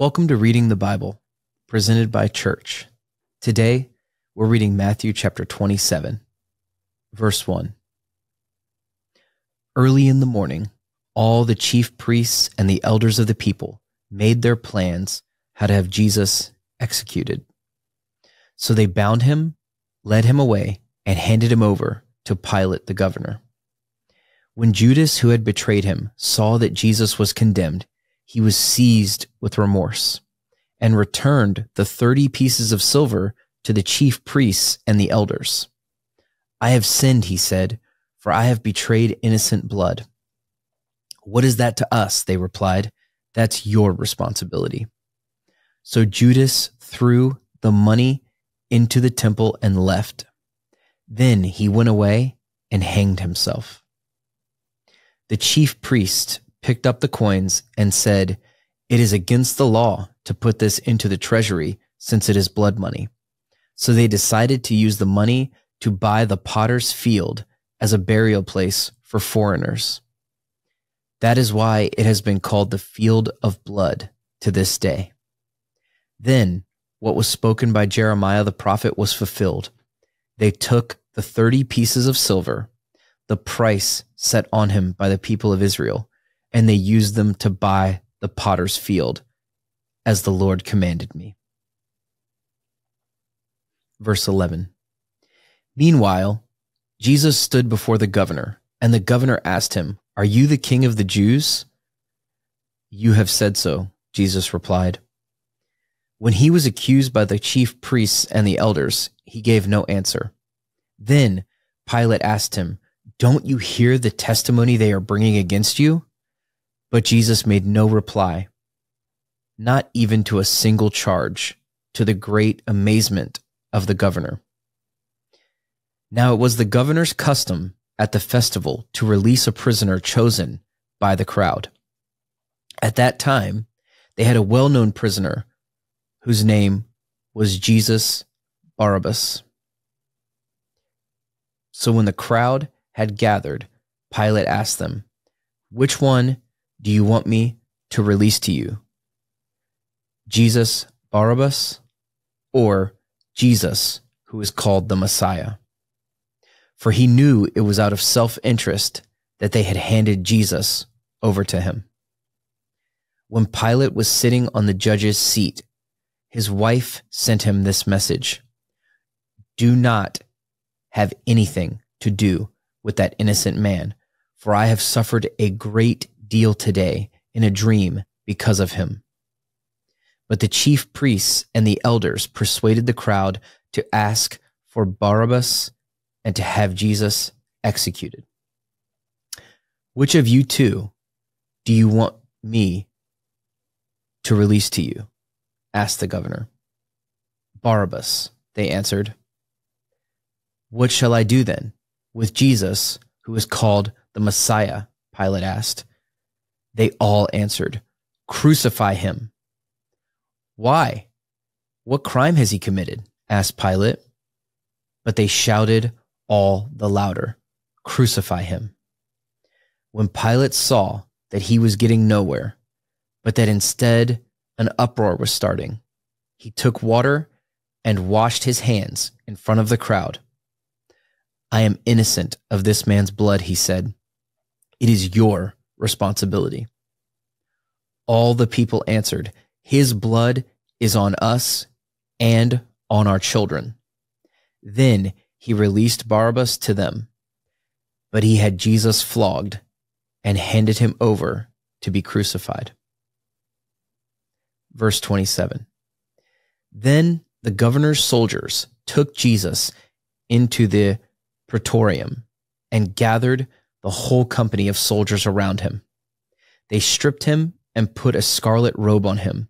Welcome to Reading the Bible, presented by Church. Today, we're reading Matthew chapter 27, verse 1. Early in the morning, all the chief priests and the elders of the people made their plans how to have Jesus executed. So they bound him, led him away, and handed him over to Pilate the governor. When Judas, who had betrayed him, saw that Jesus was condemned, he was seized with remorse and returned the 30 pieces of silver to the chief priests and the elders. "I have sinned," he said, "for I have betrayed innocent blood." "What is that to us?" they replied. "That's your responsibility." So Judas threw the money into the temple and left. Then he went away and hanged himself. The chief priest picked up the coins and said, "It is against the law to put this into the treasury since it is blood money." So they decided to use the money to buy the potter's field as a burial place for foreigners. That is why it has been called the Field of Blood to this day. Then what was spoken by Jeremiah the prophet was fulfilled. They took the 30 pieces of silver, the price set on him by the people of Israel, and they used them to buy the potter's field, as the Lord commanded me. Verse 11. Meanwhile, Jesus stood before the governor, and the governor asked him, "Are you the king of the Jews?" "You have said so," Jesus replied. When he was accused by the chief priests and the elders, he gave no answer. Then Pilate asked him, "Don't you hear the testimony they are bringing against you?" But Jesus made no reply, not even to a single charge, to the great amazement of the governor. Now it was the governor's custom at the festival to release a prisoner chosen by the crowd. At that time, they had a well-known prisoner whose name was Jesus Barabbas. So when the crowd had gathered, Pilate asked them, "Which one do you want me to release to you? Jesus Barabbas or Jesus, who is called the Messiah?" For he knew it was out of self-interest that they had handed Jesus over to him. When Pilate was sitting on the judge's seat, his wife sent him this message: "Do not have anything to do with that innocent man, for I have suffered a great deal today in a dream because of him." But the chief priests and the elders persuaded the crowd to ask for Barabbas and to have Jesus executed. "Which of you two do you want me to release to you?" asked the governor. "Barabbas," they answered. "What shall I do then with Jesus, who is called the Messiah?" Pilate asked. They all answered, "Crucify him." "Why? What crime has he committed?" asked Pilate. But they shouted all the louder, "Crucify him." When Pilate saw that he was getting nowhere, but that instead an uproar was starting, he took water and washed his hands in front of the crowd. "I am innocent of this man's blood," he said. "It is your responsibility." All the people answered, "His blood is on us and on our children." Then he released Barabbas to them, but he had Jesus flogged and handed him over to be crucified. Verse 27. Then the governor's soldiers took Jesus into the praetorium and gathered the whole company of soldiers around him. They stripped him and put a scarlet robe on him,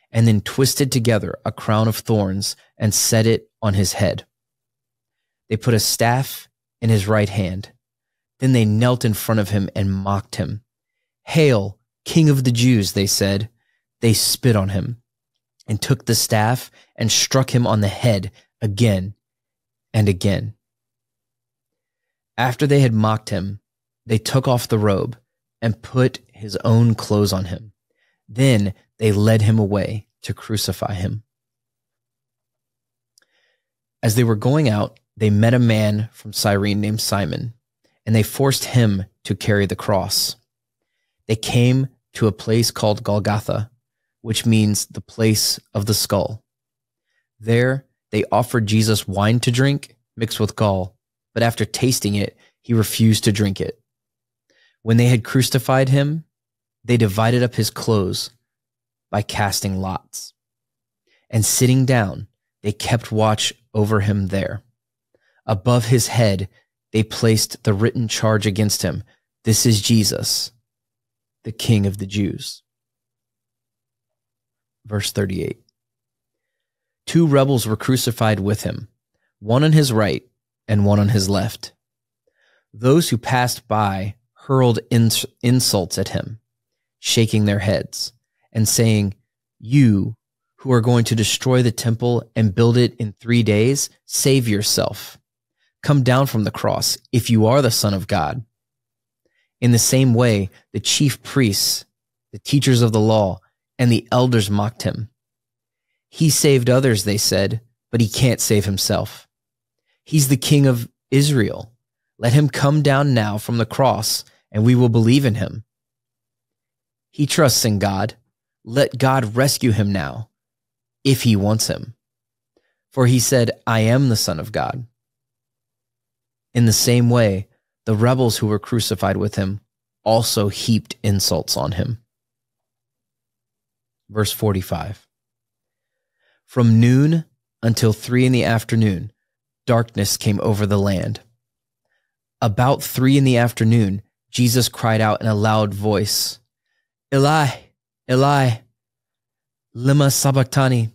and then twisted together a crown of thorns and set it on his head. They put a staff in his right hand. Then they knelt in front of him and mocked him. "Hail, King of the Jews," they said. They spit on him and took the staff and struck him on the head again and again. After they had mocked him, they took off the robe and put his own clothes on him. Then they led him away to crucify him. As they were going out, they met a man from Cyrene named Simon, and they forced him to carry the cross. They came to a place called Golgotha, which means the place of the skull. There, they offered Jesus wine to drink mixed with gall, but after tasting it, he refused to drink it. When they had crucified him, they divided up his clothes by casting lots. And sitting down, they kept watch over him there. Above his head, they placed the written charge against him, "This is Jesus, the King of the Jews." Verse 38. 2 rebels were crucified with him, one on his right and one on his left. Those who passed by hurled insults at him, shaking their heads and saying, "You who are going to destroy the temple and build it in 3 days, save yourself. Come down from the cross if you are the Son of God." In the same way, the chief priests, the teachers of the law, and the elders mocked him. "He saved others," they said, "but he can't save himself. He's the King of Israel. Let him come down now from the cross, and we will believe in him. He trusts in God. Let God rescue him now, if he wants him. For he said, 'I am the Son of God.'" In the same way, the rebels who were crucified with him also heaped insults on him. Verse 45. From noon until 3 in the afternoon, darkness came over the land. About 3 in the afternoon, Jesus cried out in a loud voice, "Eli, Eli, lema sabachthani,"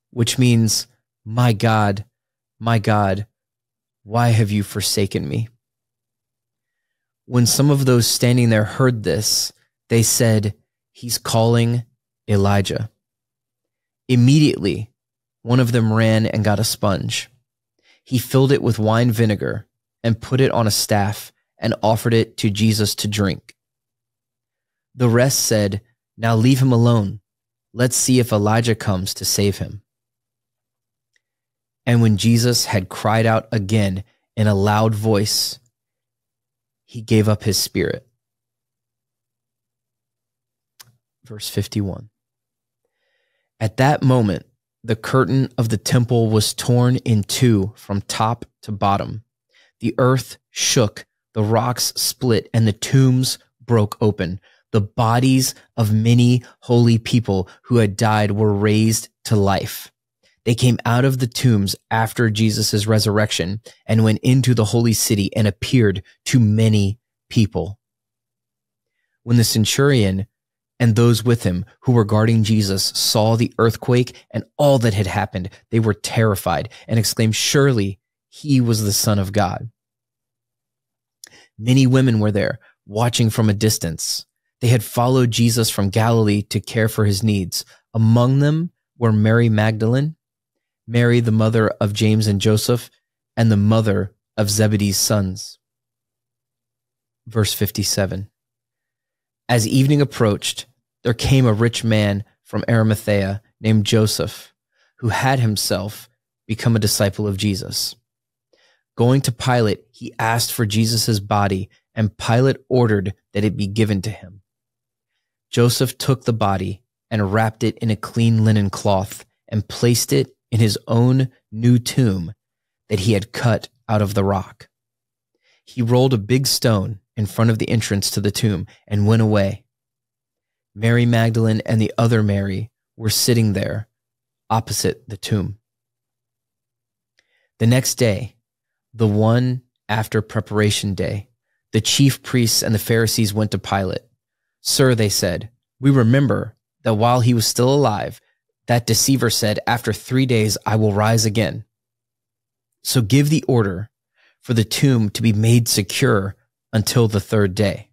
which means, my God, why have you forsaken me?" When some of those standing there heard this, they said, "He's calling Elijah." Immediately, one of them ran and got a sponge. He filled it with wine vinegar and put it on a staff and offered it to Jesus to drink. The rest said, "Now leave him alone. Let's see if Elijah comes to save him." And when Jesus had cried out again in a loud voice, he gave up his spirit. Verse 51. At that moment, the curtain of the temple was torn in 2 from top to bottom. The earth shook, the rocks split, and the tombs broke open. The bodies of many holy people who had died were raised to life. They came out of the tombs after Jesus' resurrection and went into the holy city and appeared to many people. When the centurion and those with him who were guarding Jesus saw the earthquake and all that had happened, they were terrified and exclaimed, "Surely he was the Son of God." Many women were there, watching from a distance. They had followed Jesus from Galilee to care for his needs. Among them were Mary Magdalene, Mary the mother of James and Joseph, and the mother of Zebedee's sons. Verse 57. As evening approached, there came a rich man from Arimathea named Joseph, who had himself become a disciple of Jesus. Going to Pilate, he asked for Jesus' body, and Pilate ordered that it be given to him. Joseph took the body and wrapped it in a clean linen cloth and placed it in his own new tomb that he had cut out of the rock. He rolled a big stone in front of the entrance to the tomb and went away. Mary Magdalene and the other Mary were sitting there opposite the tomb. The next day, the one after preparation day, the chief priests and the Pharisees went to Pilate. "Sir," they said, "we remember that while he was still alive, that deceiver said, 'After 3 days I will rise again.' So give the order for the tomb to be made secure until the 3rd day.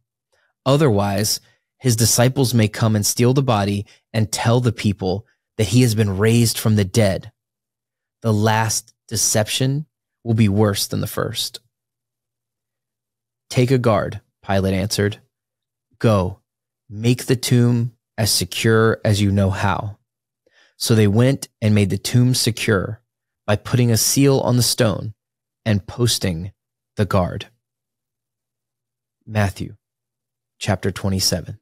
Otherwise, his disciples may come and steal the body and tell the people that he has been raised from the dead. The last deception will be worse than the first." "Take a guard," Pilate answered. "Go, make the tomb as secure as you know how." So they went and made the tomb secure by putting a seal on the stone and posting the guard. Matthew chapter 27.